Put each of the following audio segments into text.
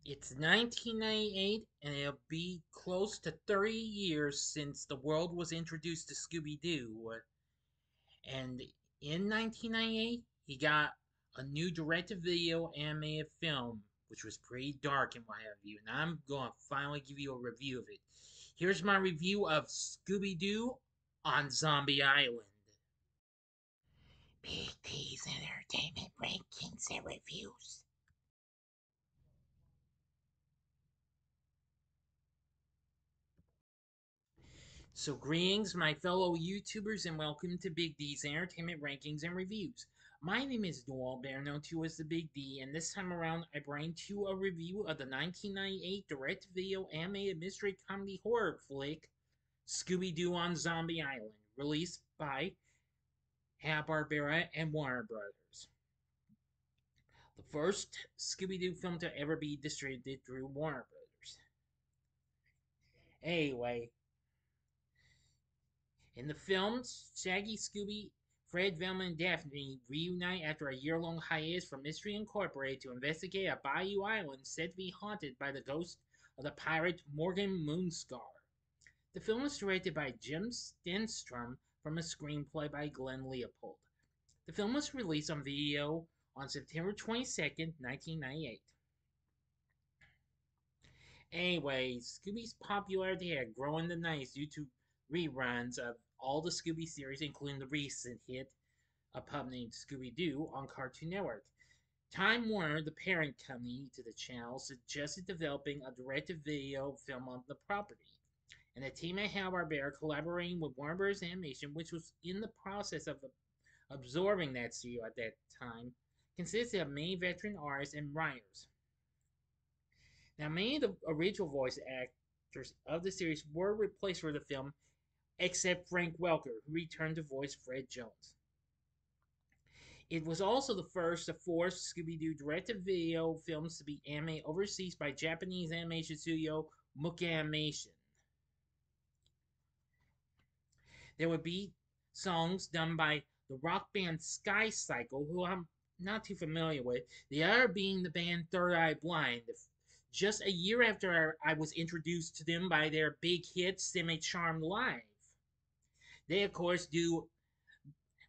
It's 1998, and it'll be close to 30 years since the world was introduced to Scooby-Doo. And in 1998, he got a new direct-to-video animated film, which was pretty dark and what have you. And I'm going to finally give you a review of it. Here's my review of Scooby-Doo on Zombie Island. Big T's Entertainment Rankings and Reviews. So, greetings, my fellow YouTubers, and welcome to Big D's Entertainment Rankings and Reviews. My name is Noel, better known to as the Big D, and this time around I bring to you a review of the 1998 direct-to-video animated mystery comedy horror flick Scooby-Doo on Zombie Island, released by Hanna-Barbera and Warner Brothers. The first Scooby-Doo film to ever be distributed through Warner Brothers. Anyway, in the films, Shaggy, Scooby, Fred, Velma, and Daphne reunite after a year-long hiatus from Mystery Incorporated to investigate a bayou island said to be haunted by the ghost of the pirate Morgan Moonscar. The film was directed by Jim Stenstrom from a screenplay by Glenn Leopold. The film was released on video on September 22nd, 1998. Anyway, Scooby's popularity had grown in the 90s due to reruns of all the Scooby series, including the recent hit, A Pup Named Scooby-Doo, on Cartoon Network. Time Warner, the parent company to the channel, suggested developing a direct-to-video film on the property. And the team at Hanna-Barbera, collaborating with Warner Bros. Animation, which was in the process of absorbing that studio at that time, consisted of many veteran artists and writers. Now, many of the original voice actors of the series were replaced for the film, except Frank Welker, who returned to voice Fred Jones. It was also the first of four Scooby-Doo direct-to-video films to be animated overseas by Japanese animation studio Muka Animation. There would be songs done by the rock band Sky Cycle, who I'm not too familiar with, the other being the band Third Eye Blind. Just a year after I was introduced to them by their big hit Semi Charmed Live. They, of course, do,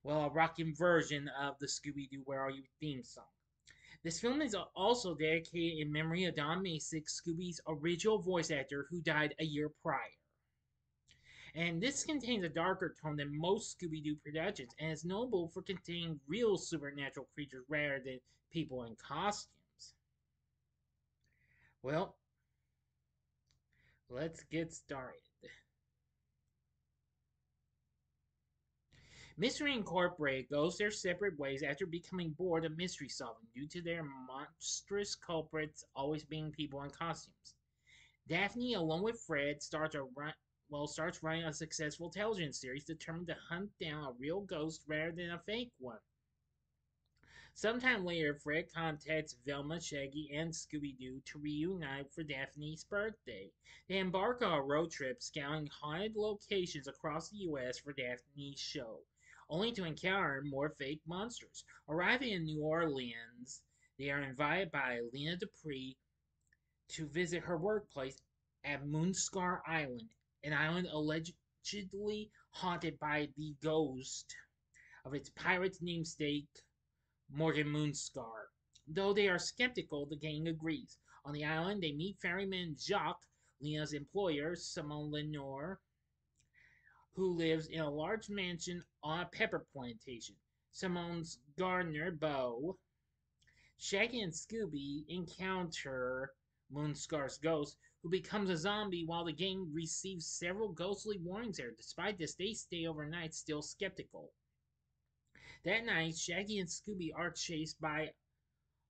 well, a rockin' version of the Scooby-Doo Where Are You theme song. This film is also dedicated in memory of Don Masick, Scooby's original voice actor, who died a year prior. And this contains a darker tone than most Scooby-Doo productions, and is notable for containing real supernatural creatures rather than people in costumes. Well, let's get started. Mystery Incorporated goes their separate ways after becoming bored of mystery solving due to their monstrous culprits always being people in costumes. Daphne, along with Fred, starts running a successful television series determined to hunt down a real ghost rather than a fake one. Sometime later, Fred contacts Velma, Shaggy, and Scooby-Doo to reunite for Daphne's birthday. They embark on a road trip scouting haunted locations across the U.S. for Daphne's show, only to encounter more fake monsters. Arriving in New Orleans, they are invited by Lena Dupree to visit her workplace at Moonscar Island, an island allegedly haunted by the ghost of its pirate namesake, Morgan Moonscar. Though they are skeptical, the gang agrees. On the island, they meet ferryman Jacques, Lena's employer, Simone Lenore, who lives in a large mansion on a pepper plantation. Simone's gardener, Beau. Shaggy and Scooby encounter Moonscar's ghost, who becomes a zombie while the gang receives several ghostly warnings there. Despite this, they stay overnight still skeptical. That night, Shaggy and Scooby are chased by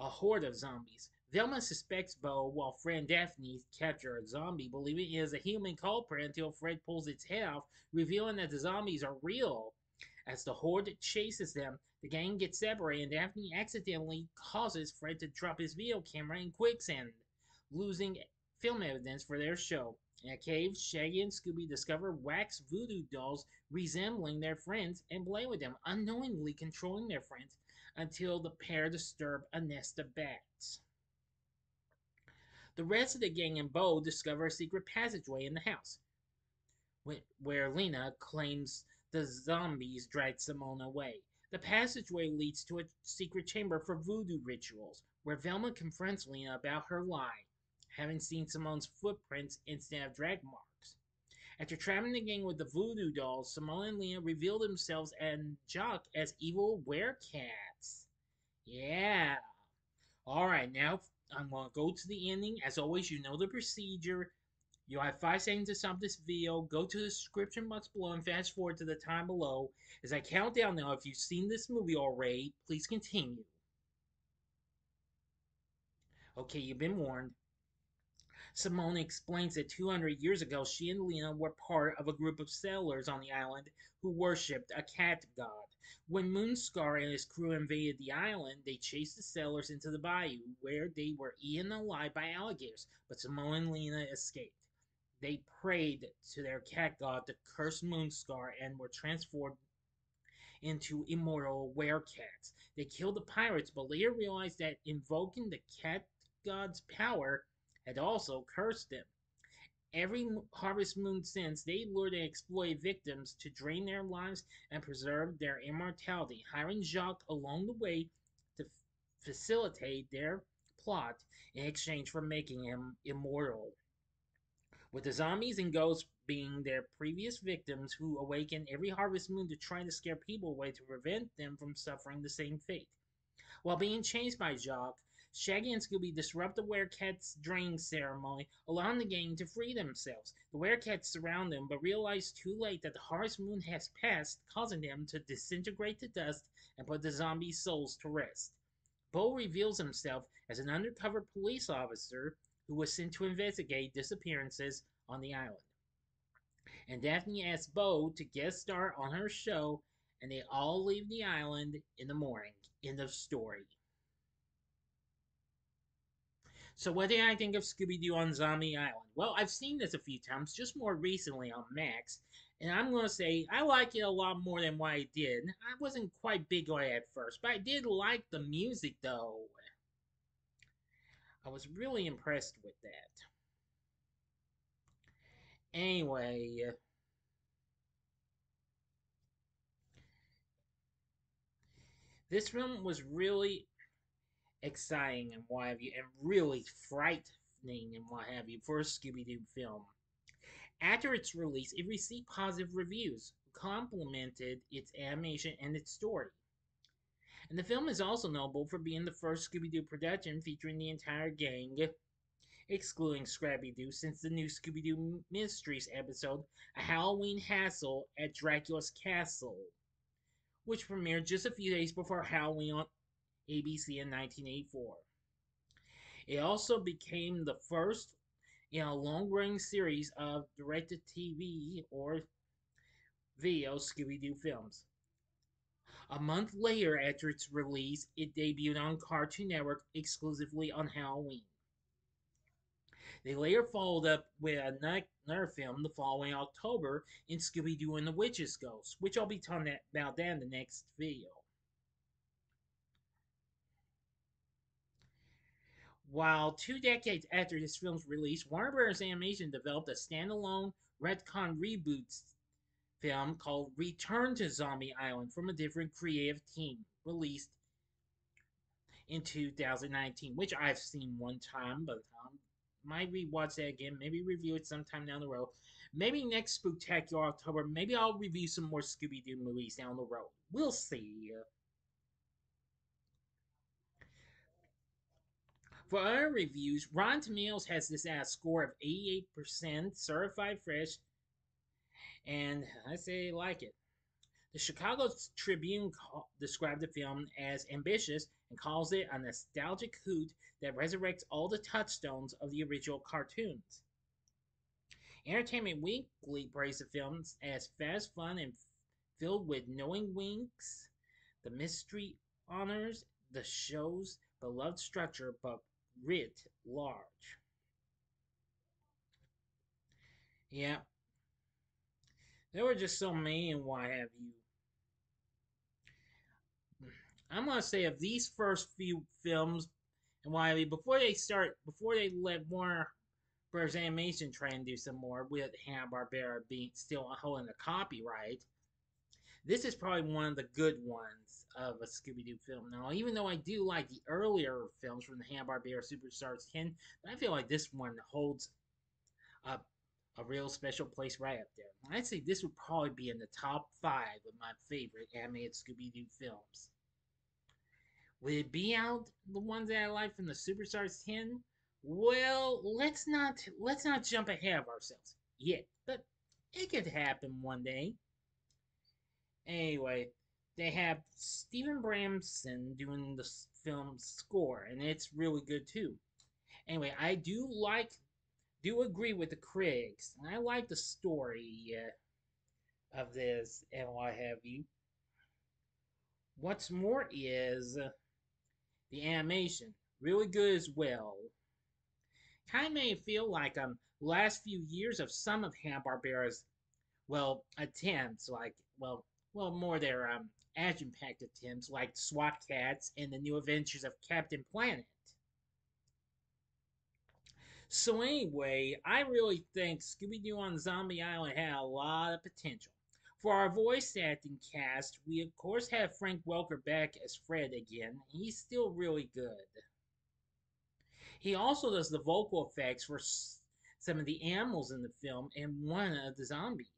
a horde of zombies. Velma suspects Beau while Fred and Daphne capture a zombie, believing it is a human culprit until Fred pulls its head off, revealing that the zombies are real. As the horde chases them, the gang gets separated and Daphne accidentally causes Fred to drop his video camera in quicksand, losing film evidence for their show. In a cave, Shaggy and Scooby discover wax voodoo dolls resembling their friends and play with them, unknowingly controlling their friends until the pair disturb a nest of bats. The rest of the gang and Bo discover a secret passageway in the house, where Lena claims the zombies dragged Simone away. The passageway leads to a secret chamber for voodoo rituals, where Velma confronts Lena about her lie, having seen Simone's footprints instead of drag marks. After trapping the gang with the voodoo dolls, Simone and Lena reveal themselves and Jock as evil werecats. Yeah. Alright, now I'm going to go to the ending. As always, you know the procedure. You have 5 seconds to stop this video. Go to the description box below and fast forward to the time below. As I count down now, if you've seen this movie already, please continue. Okay, you've been warned. Simone explains that 200 years ago, she and Lena were part of a group of settlers on the island who worshipped a cat god. When Moonscar and his crew invaded the island, they chased the settlers into the bayou, where they were eaten alive by alligators, but Simone and Lena escaped. They prayed to their cat god to curse Moonscar and were transformed into immortal werecats. They killed the pirates, but later realized that invoking the cat god's power had also cursed them. Every harvest moon since, they lured and exploited victims to drain their lives and preserve their immortality, hiring Jacques along the way to facilitate their plot in exchange for making him immortal. With the zombies and ghosts being their previous victims who awaken every harvest moon to try to scare people away to prevent them from suffering the same fate. While being chased by Jacques, Shaggy and Scooby disrupt the Werecats' draining ceremony, allowing the gang to free themselves. The Werecats surround them, but realize too late that the harvest moon has passed, causing them to disintegrate to dust and put the zombie souls to rest. Bo reveals himself as an undercover police officer who was sent to investigate disappearances on the island. And Daphne asks Bo to guest star on her show, and they all leave the island in the morning. End of story. So, what did I think of Scooby Doo on Zombie Island? Well, I've seen this a few times, just more recently on Max, and I'm going to say I like it a lot more than what I did. I wasn't quite big on it at first, but I did like the music though. I was really impressed with that. Anyway, this film was really exciting and what have you, and really frightening and what have you for a Scooby Doo film. After its release, it received positive reviews, complimented its animation and its story. And the film is also notable for being the first Scooby Doo production featuring the entire gang, excluding Scrappy Doo, since the new Scooby Doo Mysteries episode, A Halloween Hassle at Dracula's Castle, which premiered just a few days before Halloween on ABC in 1984. It also became the first in a long running series of directed TV or video Scooby Doo films. A month later, after its release, it debuted on Cartoon Network exclusively on Halloween. They later followed up with another film the following October in Scooby Doo and the Witch's Ghost, which I'll be talking about that in the next video. While 2 decades after this film's release, Warner Bros. Animation developed a standalone retcon reboot film called Return to Zombie Island from a different creative team, released in 2019, which I've seen one time, but might rewatch that again, maybe review it sometime down the road. Maybe next Spooktacular October, maybe I'll review some more Scooby Doo movies down the road. We'll see. For other reviews, Rotten Tomatoes has this at a score of 88%, certified fresh, and I say like it. The Chicago Tribune described the film as ambitious and calls it a nostalgic hoot that resurrects all the touchstones of the original cartoons. Entertainment Weekly praised the film as fast, fun, and filled with knowing winks, the mystery honors, the show's beloved structure, but writ large. Yeah, there were just so many and what have you. I'm going to say of these first few films And before they let Warner Bros. Animation try and do some more with Hanna-Barbera being still holding the copyright, this is probably one of the good ones of a Scooby-Doo film. Now, even though I do like the earlier films from the Hanna-Barbera Superstars 10, I feel like this one holds a, a real special place right up there. I'd say this would probably be in the top 5 of my favorite animated Scooby-Doo films. Would it be out the ones that I like from the Superstars 10? Well, let's not jump ahead of ourselves yet, but it could happen one day. Anyway, they have Stephen Bramson doing the film's score, and it's really good too. Anyway, I do agree with the critics, and I like the story of this and what have you. What's more is the animation really good as well. Kind of made it feel like last few years of some of Hanna Barbera's attempts, more their action-packed attempts, like SWAT Cats and the New Adventures of Captain Planet. So anyway, I really think Scooby-Doo on Zombie Island had a lot of potential. For our voice acting cast, we of course have Frank Welker back as Fred again. He's still really good. He also does the vocal effects for some of the animals in the film and one of the zombies.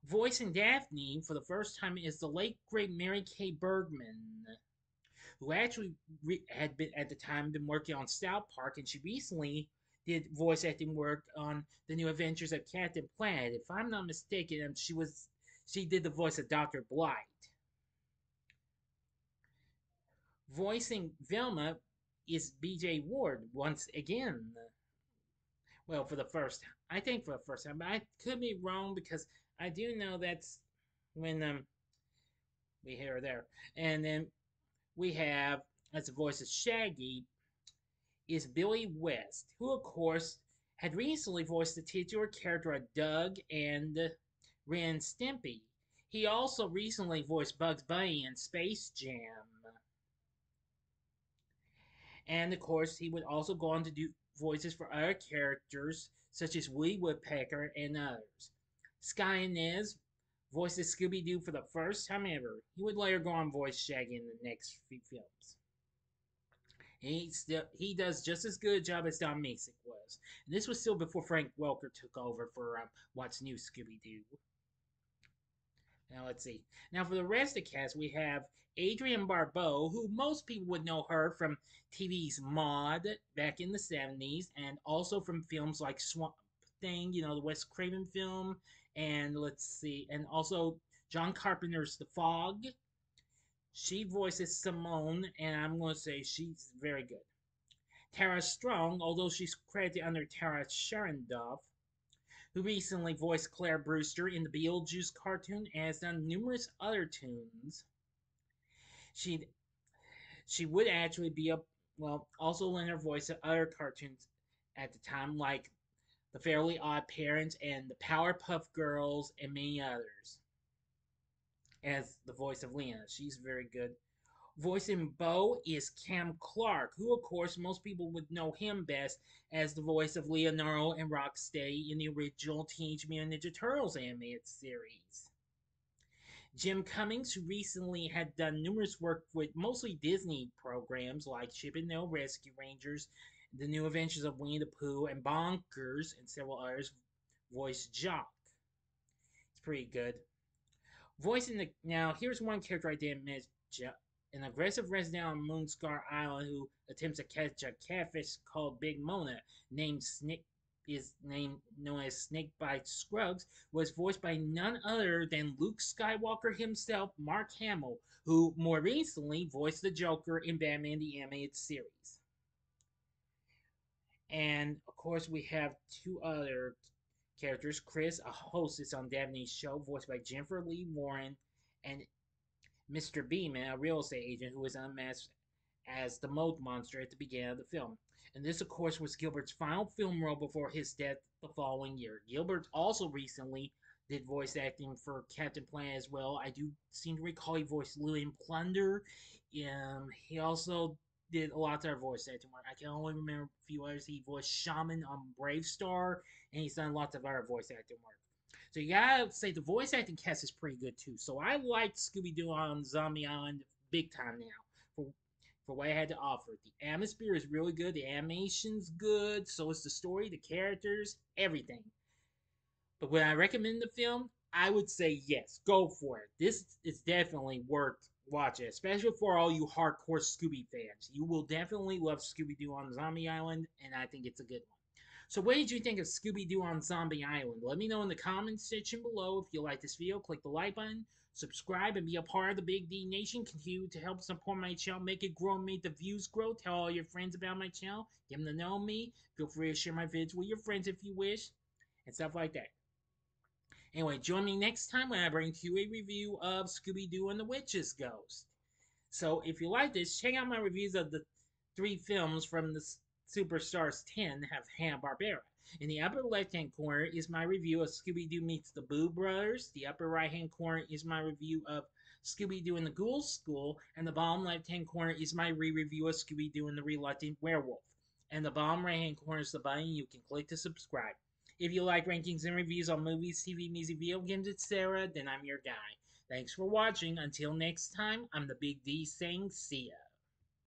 Voicing Daphne for the first time is the late great Mary Kay Bergman, who actually had been at the time been working on South Park, and she recently did voice acting work on the New Adventures of Captain Planet. If I'm not mistaken, she did the voice of Dr. Blight. Voicing Velma is B.J. Ward once again. Well, I think for the first time, but I could be wrong because I do know that's when we hear her there, and then we have as the voice of Shaggy is Billy West, who of course had recently voiced the titular character of Doug and Ren and Stimpy. He also recently voiced Bugs Bunny in Space Jam. And of course, he would also go on to do voices for other characters such as Woody Woodpecker and others. Sky Inez voices Scooby Doo for the first time ever. He would later go on voice Shaggy in the next few films. He does just as good a job as Don Masick was. And this was still before Frank Welker took over for What's New Scooby Doo. Now let's see. Now for the rest of the cast, we have Adrienne Barbeau, who most people would know her from TV's Maude back in the 70s, and also from films like Swamp Thing, the Wes Craven film, and let's see, and also John Carpenter's The Fog. She voices Simone, and I'm going to say she's very good. Tara Strong, although she's credited under Tara Sharendorf, who recently voiced Claire Brewster in the Beetlejuice cartoon and has done numerous other tunes. She would actually be also lend her voice to other cartoons at the time, like The Fairly Odd Parents and The Powerpuff Girls and many others. As the voice of Lena, she's very good. Voicing Bo is Cam Clark, who, of course, most people would know him best as the voice of Leonardo and Rocksteady in the original Teenage Mutant Ninja Turtles animated series. Jim Cummings, who recently had done numerous work with mostly Disney programs like Chip and Dale Rescue Rangers, The New Adventures of Winnie the Pooh, and Bonkers, and several others, voiced Jock. It's pretty good. Now, here's one character I didn't mention. An aggressive resident on Moonscar Island who attempts to catch a catfish called Big Mona, known as Snakebite Scruggs, was voiced by none other than Luke Skywalker himself, Mark Hamill, who more recently voiced the Joker in Batman the Animated Series. And of course, we have two other characters: Chris, a hostess on Daphne's show, voiced by Jennifer Lee Warren, and Mr. Beeman, a real estate agent who is unmasked as the Moat Monster at the beginning of the film. And this, of course, was Gilbert's final film role before his death the following year. Gilbert also recently did voice acting for Captain Planet as well. I do seem to recall he voiced Lillian Plunder. He also did a lot of our voice acting work. I can only remember a few others. He voiced Shaman on Brave Star, and he's done lots of other voice acting work. So you gotta say the voice acting cast is pretty good too. So I liked Scooby Doo on Zombie Island big time now for what it had to offer. The atmosphere is really good. The animation's good. So is the story, the characters, everything. But would I recommend the film? I would say yes. Go for it. This is definitely worth watching, especially for all you hardcore Scooby fans. You will definitely love Scooby Doo on Zombie Island, and I think it's a good one. So, what did you think of Scooby Doo on Zombie Island? Let me know in the comments section below. If you like this video, click the like button, subscribe, and be a part of the Big D Nation. Continue to help support my channel, make it grow, make the views grow. Tell all your friends about my channel, get them to know me. Feel free to share my vids with your friends if you wish, and stuff like that. Anyway, join me next time when I bring to you a review of Scooby-Doo and the Witch's Ghost. So if you like this, check out my reviews of the 3 films from the Superstars 10 have Hanna-Barbera. In the upper left-hand corner is my review of Scooby-Doo Meets the Boo Brothers. The upper right-hand corner is my review of Scooby-Doo and the Ghoul School. And the bottom left-hand corner is my re-review of Scooby-Doo and the Reluctant Werewolf. And the bottom right-hand corner is the button you can click to subscribe. If you like rankings and reviews on movies, TV, music, video games, etc., then I'm your guy. Thanks for watching. Until next time, I'm the Big D saying see ya.